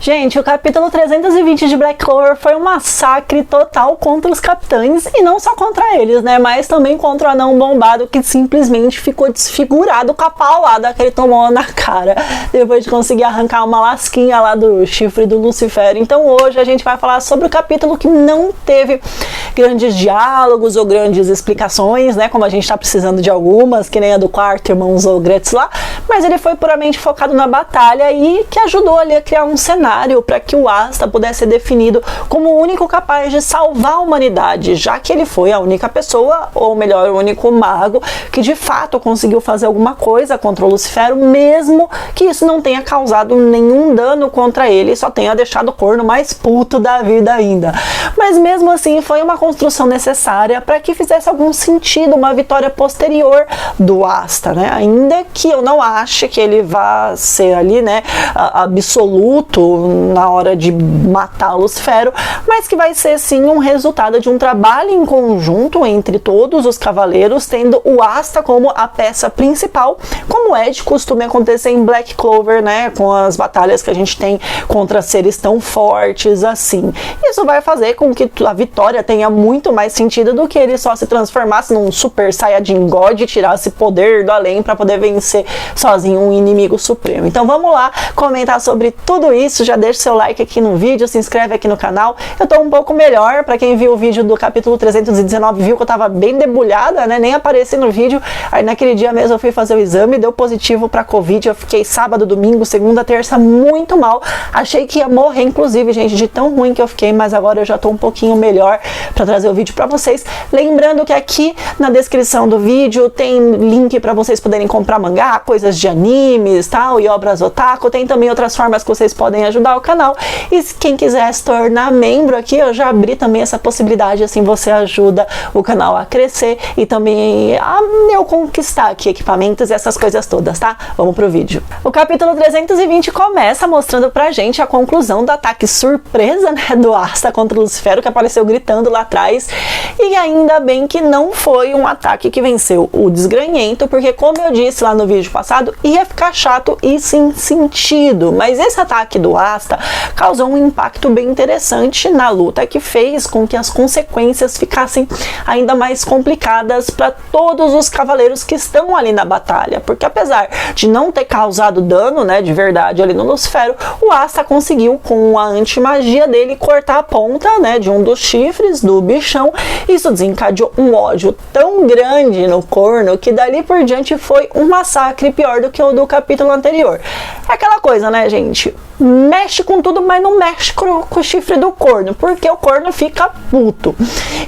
Gente, o capítulo 320 de Black Clover foi um massacre total contra os capitães, e não só contra eles, né, mas também contra o anão bombado, que simplesmente ficou desfigurado com a paulada que ele tomou na cara, depois de conseguir arrancar uma lasquinha lá do chifre do Lucifer. Então hoje a gente vai falar sobre o capítulo que não teve grandes diálogos ou grandes explicações, né, como a gente tá precisando de algumas, que nem a do quarto irmãos Ogretz lá, mas ele foi puramente focado na batalha e que ajudou ali a criar um cenário para que o Asta pudesse ser definido como o único capaz de salvar a humanidade, já que ele foi a única pessoa, ou melhor, o único mago, que de fato conseguiu fazer alguma coisa contra o Lucifer, mesmo que isso não tenha causado nenhum dano contra ele, só tenha deixado o corno mais puto da vida ainda. Mas mesmo assim foi uma construção necessária para que fizesse algum sentido uma vitória posterior do Asta, né? Ainda que eu não ache que ele vá ser ali, né, absoluto na hora de matar o Lucifero, mas que vai ser sim um resultado de um trabalho em conjunto entre todos os cavaleiros, tendo o Asta como a peça principal, como é de costume acontecer em Black Clover, né, com as batalhas que a gente tem contra seres tão fortes assim. Isso vai fazer com que a vitória tenha muito mais sentido do que ele só se transformasse num Super Saiyajin God e tirasse poder do além para poder vencer sozinho um inimigo supremo. Então vamos lá comentar sobre tudo isso. Já deixa seu like aqui no vídeo, se inscreve aqui no canal. Eu tô um pouco melhor, para quem viu o vídeo do capítulo 319 viu que eu tava bem debulhada, né, nem apareci no vídeo. Aí naquele dia mesmo eu fui fazer o exame, deu positivo pra Covid, eu fiquei sábado, domingo, segunda, terça muito mal, achei que ia morrer inclusive, gente, de tão ruim que eu fiquei, mas agora eu já tô um pouquinho melhor pra trazer o vídeo pra vocês. Lembrando que aqui na descrição do vídeo tem link pra vocês poderem comprar mangá, coisas de animes, tal, e obras otaku, tem também outras formas que vocês podem ajudar o canal, e se quem quiser se tornar membro aqui, eu já abri também essa possibilidade, assim você ajuda o canal a crescer e também a eu conquistar aqui equipamentos e essas coisas todas, tá? Vamos pro vídeo. O capítulo 320 começa mostrando pra gente a conclusão do ataque surpresa, né, do Asta contra o Lucifero, que apareceu gritando lá atrás, e ainda bem que não foi um ataque que venceu o desgranhento, porque como eu disse lá no vídeo passado, ia ficar chato e sem sentido, mas esse ataque do Asta causou um impacto bem interessante na luta, que fez com que as consequências ficassem ainda mais complicadas para todos os cavaleiros que estão ali na batalha, porque apesar de não ter causado dano, né, de verdade ali no Lucifero, o Asta conseguiu com a antimagia dele cortar a ponta, né, de um dos chifres do bichão. Isso desencadeou um ódio tão grande no corno que dali por diante foi um massacre pior do que o do capítulo anterior. É aquela coisa, né, gente? Mexe com tudo, mas não mexe com o chifre do corno, porque o corno fica puto.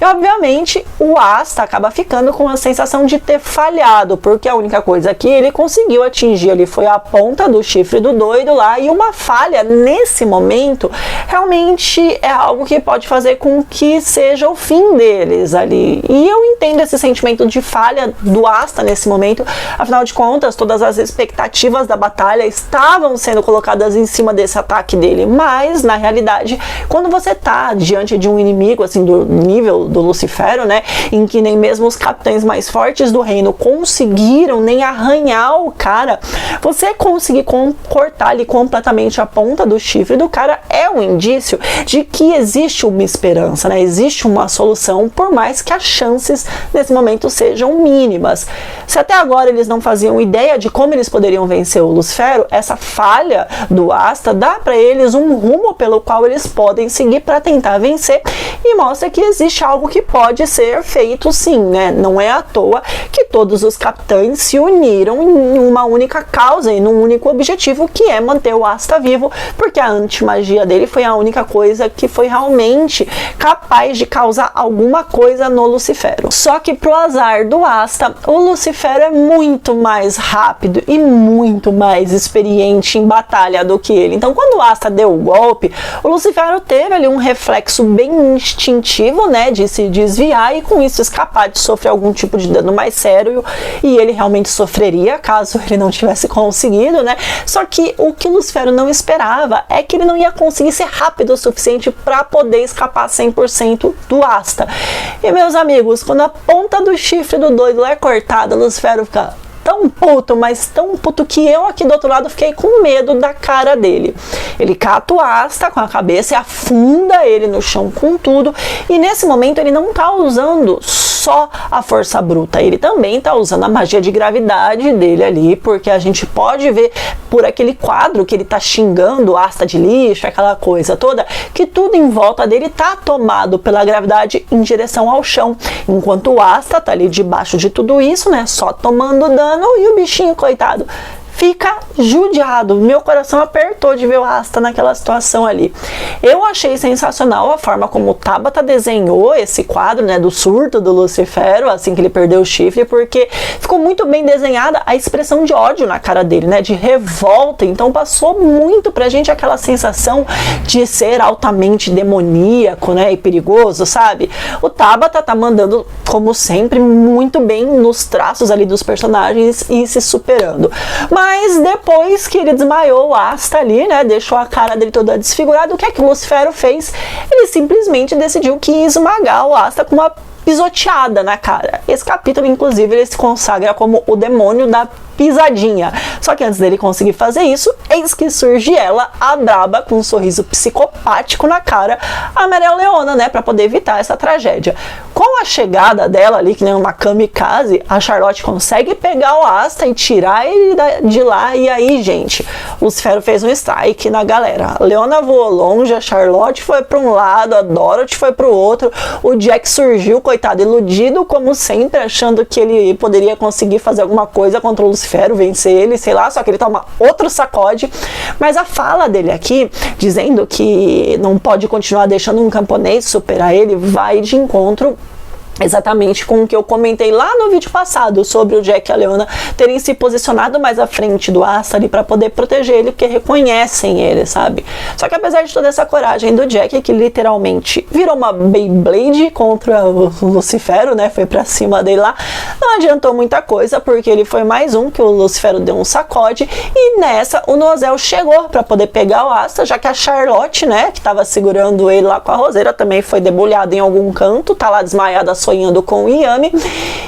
E obviamente o Asta acaba ficando com a sensação de ter falhado, porque a única coisa que ele conseguiu atingir ali foi a ponta do chifre do doido lá, e uma falha nesse momento realmente é algo que pode fazer com que seja o fim deles ali. E eu entendo esse sentimento de falha do Asta nesse momento, afinal de contas todas as expectativas da batalha estavam sendo colocadas em cima desse ataque dele, mas na realidade quando você tá diante de um inimigo assim do nível do Lucifero, né, em que nem mesmo os capitães mais fortes do reino conseguiram nem arranhar o cara, você conseguir cortar ali completamente a ponta do chifre do cara é um indício de que existe uma esperança, né, existe uma solução, por mais que as chances nesse momento sejam mínimas. Se até agora eles não faziam ideia de como eles poderiam vencer o Lucifero, essa falha do Asta dá para eles um rumo pelo qual eles podem seguir para tentar vencer, e mostra que existe algo que pode ser feito sim, né? Não é à toa que todos os capitães se uniram em uma única causa e num único objetivo, que é manter o Asta vivo, porque a antimagia dele foi a única coisa que foi realmente capaz de causar alguma coisa no Lucifero. Só que pro azar do Asta, o Lucifero é muito mais rápido e muito mais experiente em batalha do que ele. Então quando o Asta deu o golpe, o Lucifero teve ali um reflexo bem instintivo, né, de se desviar e com isso escapar de sofrer algum tipo de dano mais sério, e ele realmente sofreria caso ele não tivesse conseguido, né? Só que o que o Lucifero não esperava é que ele não ia conseguir ser rápido o suficiente para poder escapar 100% do Asta. E meus amigos, quando a ponta do chifre do doido é cortada, o Lucifero fica: tão puto, mas tão puto que eu aqui do outro lado fiquei com medo da cara dele. Ele cata o Asta com a cabeça e afunda ele no chão com tudo, e nesse momento ele não tá usando só a força bruta, ele também tá usando a magia de gravidade dele ali, porque a gente pode ver por aquele quadro que ele tá xingando o Asta de lixo, aquela coisa toda, que tudo em volta dele tá tomado pela gravidade em direção ao chão, enquanto o Asta tá ali debaixo de tudo isso, né, só tomando dano, e o bichinho, coitado, fica judiado. Meu coração apertou de ver o Asta naquela situação ali. Eu achei sensacional a forma como o Tabata desenhou esse quadro, né, do surto do Lucifero, assim que ele perdeu o chifre, porque ficou muito bem desenhada a expressão de ódio na cara dele, né, de revolta. Então passou muito pra gente aquela sensação de ser altamente demoníaco, né, e perigoso, sabe? O Tabata tá mandando, como sempre, muito bem nos traços ali dos personagens e se superando. Mas depois que ele desmaiou o Asta ali, né, deixou a cara dele toda desfigurada, o que é que o Lucifero fez? Ele simplesmente decidiu que ia esmagar o Asta com uma pisoteada na cara. Esse capítulo, inclusive, ele se consagra como o demônio da pisadinha. Só que antes dele conseguir fazer isso, eis que surge ela, a braba, com um sorriso psicopático na cara, a Mereoleona, né, pra poder evitar essa tragédia. Com a chegada dela ali, que nem uma kamikaze, a Charlotte consegue pegar o Asta e tirar ele de lá, e aí, gente, o Lucifero fez um strike na galera. A Leona voou longe, a Charlotte foi pra um lado, a Dorothy foi pro outro, o Jack surgiu, coitado, iludido como sempre, achando que ele poderia conseguir fazer alguma coisa contra o Lucifero, vencer ele, sei lá, só que ele toma outro sacode. Mas a fala dele aqui, dizendo que não pode continuar deixando um camponês superar ele, vai de encontro exatamente com o que eu comentei lá no vídeo passado sobre o Jack e a Leona terem se posicionado mais à frente do Asta ali para poder proteger ele, porque reconhecem ele, sabe? Só que apesar de toda essa coragem do Jack, que literalmente virou uma Beyblade contra o Lucifero, né? Foi pra cima dele lá, não adiantou muita coisa, porque ele foi mais um que o Lucifero deu um sacode, e nessa o Nozel chegou para poder pegar o Asta, já que a Charlotte, né, que tava segurando ele lá com a roseira, também foi debulhada em algum canto, tá lá desmaiada sonhando com o Yami.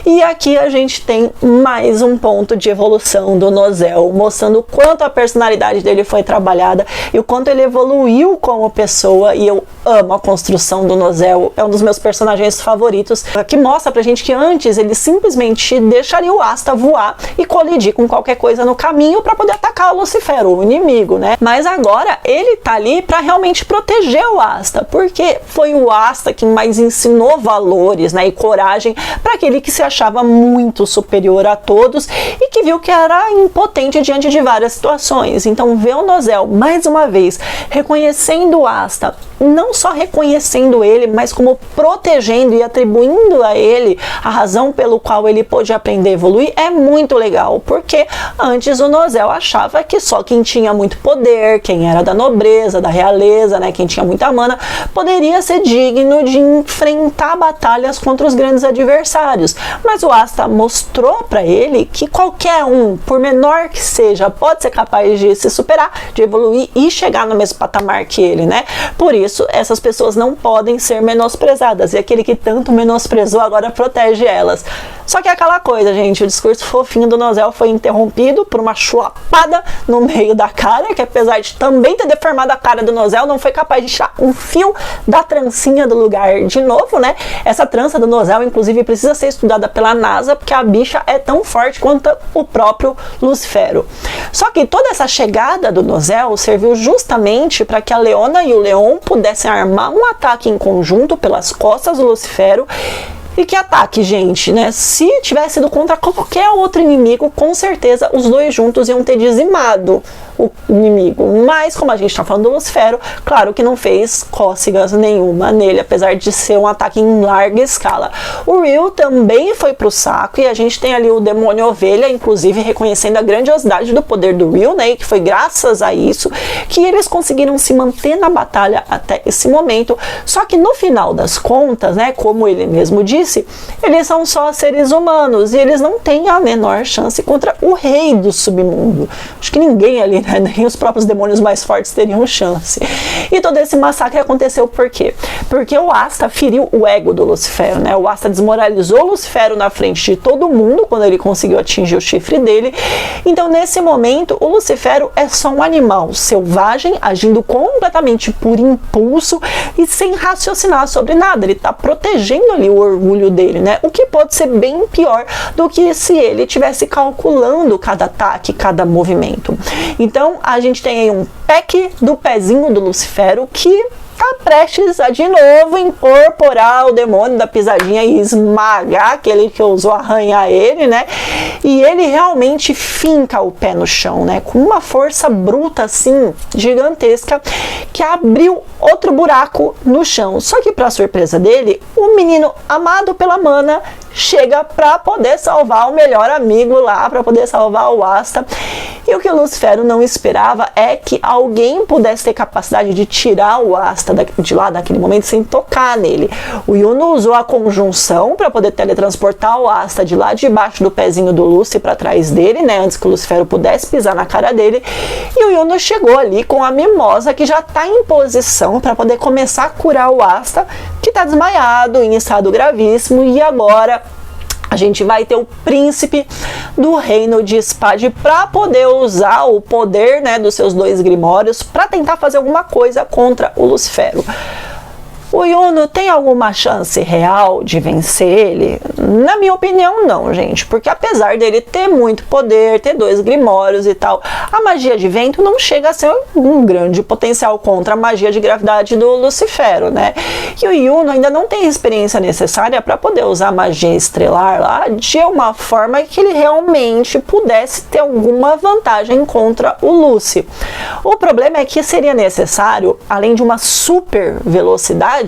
E aqui a gente tem mais um ponto de evolução do Nozel, mostrando o quanto a personalidade dele foi trabalhada e o quanto ele evoluiu como pessoa. E eu amo a construção do Nozel, é um dos meus personagens favoritos, que mostra pra gente que antes ele simplesmente deixaria o Asta voar e colidir com qualquer coisa no caminho para poder atacar o Lucifero, o inimigo, né? Mas agora ele tá ali para realmente proteger o Asta, porque foi o Asta quem mais ensinou valores, né, e coragem para aquele que se achava muito superior a todos e que viu que era impotente diante de várias situações. Então ver o Nozel mais uma vez reconhecendo o Asta, não só reconhecendo ele, mas como protegendo e atribuindo a ele a razão pelo qual ele pôde aprender a evoluir, é muito legal, porque antes o Nozel achava que só quem tinha muito poder, quem era da nobreza, da realeza, né, quem tinha muita mana, poderia ser digno de enfrentar batalhas contra os grandes adversários. Mas o Asta mostrou para ele que qualquer um, por menor que seja, pode ser capaz de se superar, de evoluir e chegar no mesmo patamar que ele, né? Por isso, essas pessoas não podem ser menosprezadas, e aquele que tanto menosprezou agora protege elas. Só que é aquela coisa, gente, o discurso fofinho do Nozel foi interrompido por uma chulapada no meio da cara, que apesar de também ter deformado a cara do Nozel, não foi capaz de tirar um fio da trancinha do lugar de novo, né? Essa trança do Nozel, inclusive, precisa ser estudada pela NASA, porque a bicha é tão forte quanto o próprio Lucifero. Só que toda essa chegada do Nozel serviu justamente para que a Leona e o Leon pudessem armar um ataque em conjunto pelas costas do Lucifero. E que ataque, gente, né? Se tivesse sido contra qualquer outro inimigo, com certeza os dois juntos iam ter dizimado o inimigo. Mas, como a gente tá falando do Lucifero, claro que não fez cócegas nenhuma nele, apesar de ser um ataque em larga escala. O Ryu também foi pro saco, e a gente tem ali o Demônio Ovelha, inclusive reconhecendo a grandiosidade do poder do Ryu, né? E que foi graças a isso que eles conseguiram se manter na batalha até esse momento. Só que no final das contas, né, como ele mesmo disse, eles são só seres humanos e eles não têm a menor chance contra o rei do submundo. Acho que ninguém ali, né, Nem os próprios demônios mais fortes teriam chance. E todo esse massacre aconteceu por quê? Porque o Asta feriu o ego do Lucifero, né? O Asta desmoralizou o Lucifero na frente de todo mundo quando ele conseguiu atingir o chifre dele. Então, nesse momento, o Lucifero é só um animal selvagem, agindo completamente por impulso e sem raciocinar sobre nada. Ele tá protegendo ali o orgulho dele, né? O que pode ser bem pior do que se ele estivesse calculando cada ataque, cada movimento. Então, a gente tem aí um pack do pezinho do Lucifero que tá prestes a de novo incorporar o demônio da pisadinha e esmagar aquele que ousou arranhar ele, né? E ele realmente finca o pé no chão, né? Com uma força bruta assim, gigantesca, que abriu outro buraco no chão. Só que, para surpresa dele, o menino amado pela mana chega para poder salvar o melhor amigo lá, para poder salvar o Asta. E o que o Lucifero não esperava é que alguém pudesse ter capacidade de tirar o Asta de lá naquele momento sem tocar nele. O Yuno usou a conjunção para poder teletransportar o Asta de lá debaixo do pezinho do Lucy para trás dele, né, antes que o Lucifero pudesse pisar na cara dele. E o Yuno chegou ali com a Mimosa, que já está em posição para poder começar a curar o Asta, que está desmaiado, em estado gravíssimo, e agora a gente vai ter o príncipe do reino de Spade para poder usar o poder, né, dos seus 2 grimórios para tentar fazer alguma coisa contra o Lucifero. O Yuno tem alguma chance real de vencer ele? Na minha opinião, não, gente. Porque apesar dele ter muito poder, ter 2 grimórios e tal, a magia de vento não chega a ser um grande potencial contra a magia de gravidade do Lucifero, né? E o Yuno ainda não tem a experiência necessária para poder usar a magia estrelar lá de uma forma que ele realmente pudesse ter alguma vantagem contra o Lucy. O problema é que seria necessário, além de uma super velocidade,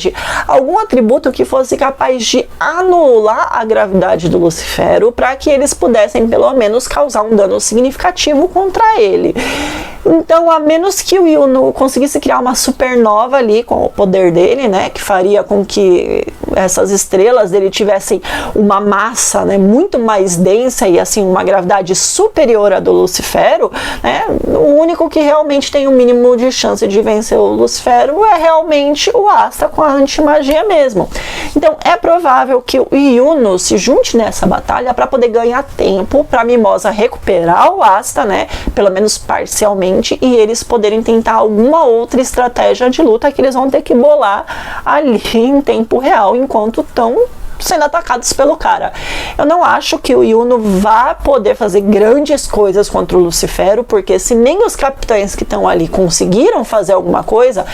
algum atributo que fosse capaz de anular a gravidade do Lucifero para que eles pudessem pelo menos causar um dano significativo contra ele. Então, a menos que o Yuno conseguisse criar uma supernova ali com o poder dele, né, que faria com que essas estrelas dele tivessem uma massa, né, muito mais densa e assim uma gravidade superior à do Lucifero, né, o único que realmente tem o mínimo de chance de vencer o Lucifero é realmente o Asta com a antimagia mesmo. Então, é provável que o Yuno se junte nessa batalha para poder ganhar tempo para a Mimosa recuperar o Asta, né, pelo menos parcialmente, e eles poderem tentar alguma outra estratégia de luta que eles vão ter que bolar ali em tempo real, enquanto estão sendo atacados pelo cara. Eu não acho que o Yuno vá poder fazer grandes coisas contra o Lucifero, porque se nem os capitães que estão ali conseguiram fazer alguma coisa,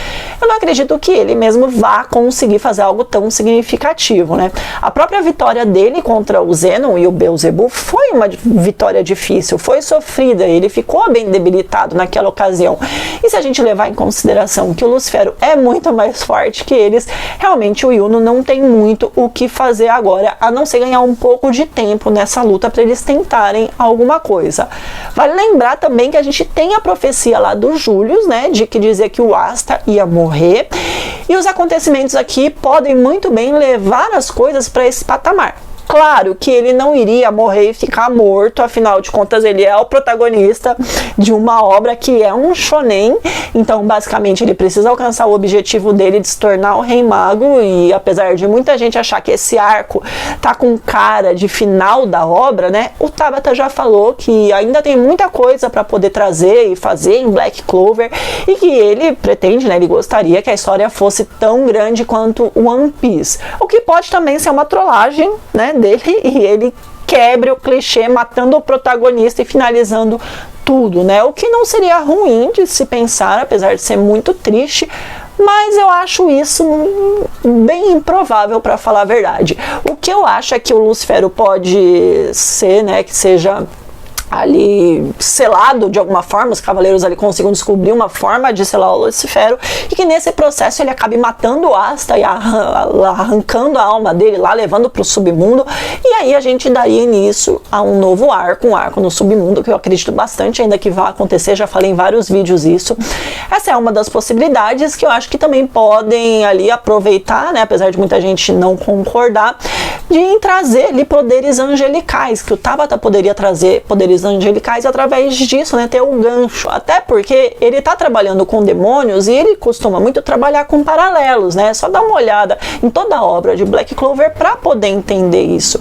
eu não acredito que ele mesmo vá conseguir fazer algo tão significativo, né? A própria vitória dele contra o Zenon e o Beelzebub foi uma vitória difícil, foi sofrida, ele ficou bem debilitado naquela ocasião. E se a gente levar em consideração que o Lucifero é muito mais forte que eles, realmente o Yuno não tem muito o que fazer agora, a não ser ganhar um pouco de tempo nessa luta para eles tentarem alguma coisa. Vale lembrar também que a gente tem a profecia lá do Julius, né, de que dizia que o Asta ia morrer, e os acontecimentos aqui podem muito bem levar as coisas para esse patamar. Claro que ele não iria morrer e ficar morto, afinal de contas ele é o protagonista de uma obra que é um shonen, então basicamente ele precisa alcançar o objetivo dele de se tornar o Rei Mago, e apesar de muita gente achar que esse arco tá com cara de final da obra, né, o Tabata já falou que ainda tem muita coisa para poder trazer e fazer em Black Clover, e que ele pretende, né, ele gostaria que a história fosse tão grande quanto One Piece, o que pode também ser uma trollagem, né, dele, e ele quebre o clichê matando o protagonista e finalizando tudo, né? O que não seria ruim de se pensar, apesar de ser muito triste, mas eu acho isso bem improvável, para falar a verdade. O que eu acho é que o Lucifero pode ser, né, que seja ali selado de alguma forma, os cavaleiros ali consigam descobrir uma forma de selar o Lucifero, e que nesse processo ele acabe matando o Asta e arrancando a alma dele lá, levando para o submundo, e aí a gente daria início a um novo arco, um arco no submundo, que eu acredito bastante ainda que vai acontecer, já falei em vários vídeos isso. Essa é uma das possibilidades que eu acho que também podem ali aproveitar, né, apesar de muita gente não concordar, de trazer ali poderes angelicais, que o Tabata poderia trazer poderes poderes angelicais e através disso, né, ter um gancho. Até porque ele tá trabalhando com demônios e ele costuma muito trabalhar com paralelos, né? Só dá uma olhada em toda a obra de Black Clover para poder entender isso.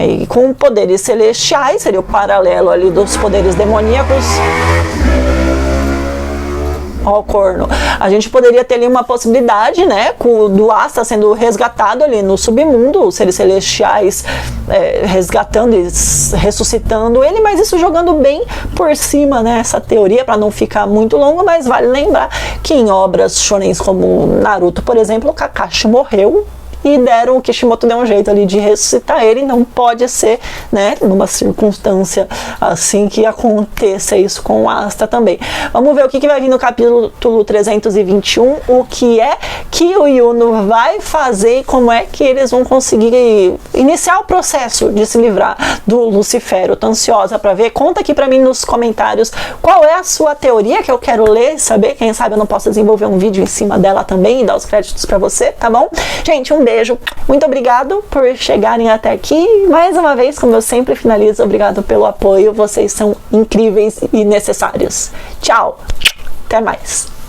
E com poderes celestiais, seria o paralelo ali dos poderes demoníacos. Ó, o corno. A gente poderia ter ali uma possibilidade, né, do Asta sendo resgatado ali no submundo, os seres celestiais resgatando e ressuscitando ele, mas isso jogando bem por cima, né, essa teoria, para não ficar muito longo, mas vale lembrar que em obras shonens como Naruto, por exemplo, o Kakashi morreu e o Kishimoto deu um jeito ali de ressuscitar ele. Não pode ser, né, numa circunstância assim que aconteça isso com o Asta também. Vamos ver o que vai vir no capítulo 321, o que é que o Yuno vai fazer e como é que eles vão conseguir iniciar o processo de se livrar do Lucifero. Tô ansiosa para ver. Conta aqui para mim nos comentários qual é a sua teoria, que eu quero ler, saber. Quem sabe eu não posso desenvolver um vídeo em cima dela também e dar os créditos para você, tá bom? Gente, um beijo, muito obrigado por chegarem até aqui. Mais uma vez, como eu sempre finalizo, obrigado pelo apoio, vocês são incríveis e necessários. Tchau, até mais.